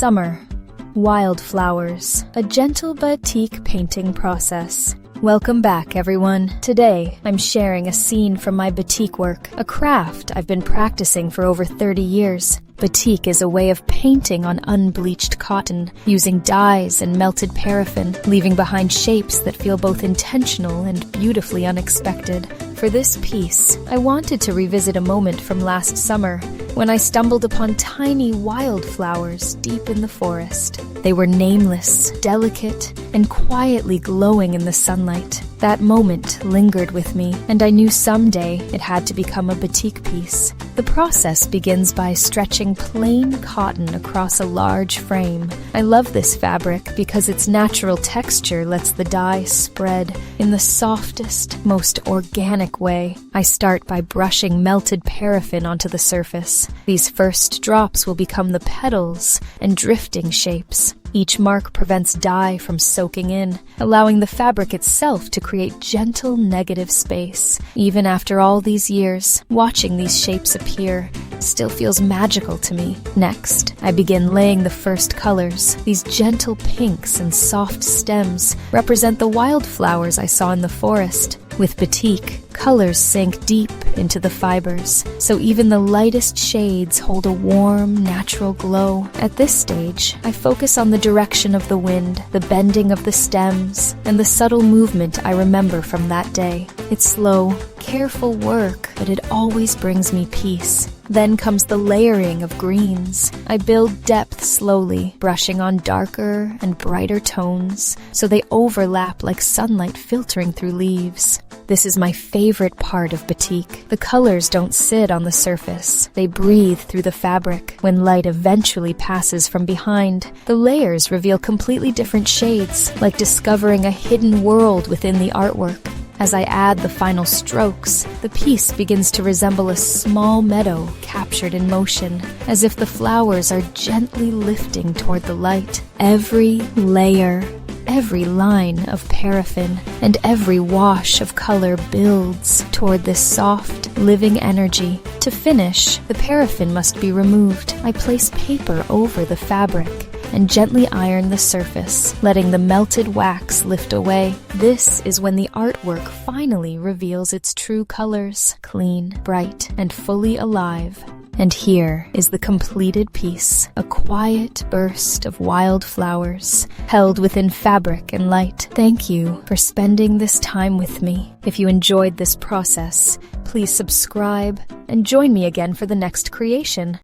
Summer. Wildflowers. A gentle batik painting process. Welcome back, everyone. Today, I'm sharing a scene from my batik work, a craft I've been practicing for over 30 years. Batik is a way of painting on unbleached cotton, using dyes and melted paraffin, leaving behind shapes that feel both intentional and beautifully unexpected. For this piece, I wanted to revisit a moment from last summer when I stumbled upon tiny wildflowers deep in the forest. They were nameless, delicate, and quietly glowing in the sunlight. That moment lingered with me, and I knew someday it had to become a batik piece. The process begins by stretching plain cotton across a large frame. I love this fabric because its natural texture lets the dye spread in the softest, most organic way. I start by brushing melted paraffin onto the surface. These first drops will become the petals and drifting shapes. Each mark prevents dye from soaking in, allowing the fabric itself to create gentle negative space. Even after all these years, watching these shapes appear still feels magical to me. Next, I begin laying the first colors. These gentle pinks and soft stems represent the wildflowers I saw in the forest. With batik, colors sink deep into the fibers, so even the lightest shades hold a warm, natural glow. At this stage, I focus on the direction of the wind, the bending of the stems, and the subtle movement I remember from that day. It's slow, careful work, but it always brings me peace. Then comes the layering of greens. I build depth slowly, brushing on darker and brighter tones, so they overlap like sunlight filtering through leaves. This is my favorite part of batik. The colors don't sit on the surface. They breathe through the fabric. When light eventually passes from behind, the layers reveal completely different shades, like discovering a hidden world within the artwork. As I add the final strokes, the piece begins to resemble a small meadow captured in motion, as if the flowers are gently lifting toward the light. Every layer, every line of paraffin, and every wash of color builds toward this soft, living energy. To finish, the paraffin must be removed. I place paper over the fabric and gently iron the surface, letting the melted wax lift away. This is when the artwork finally reveals its true colors, clean, bright, and fully alive. And here is the completed piece, a quiet burst of wildflowers, held within fabric and light. Thank you for spending this time with me. If you enjoyed this process, please subscribe and join me again for the next creation.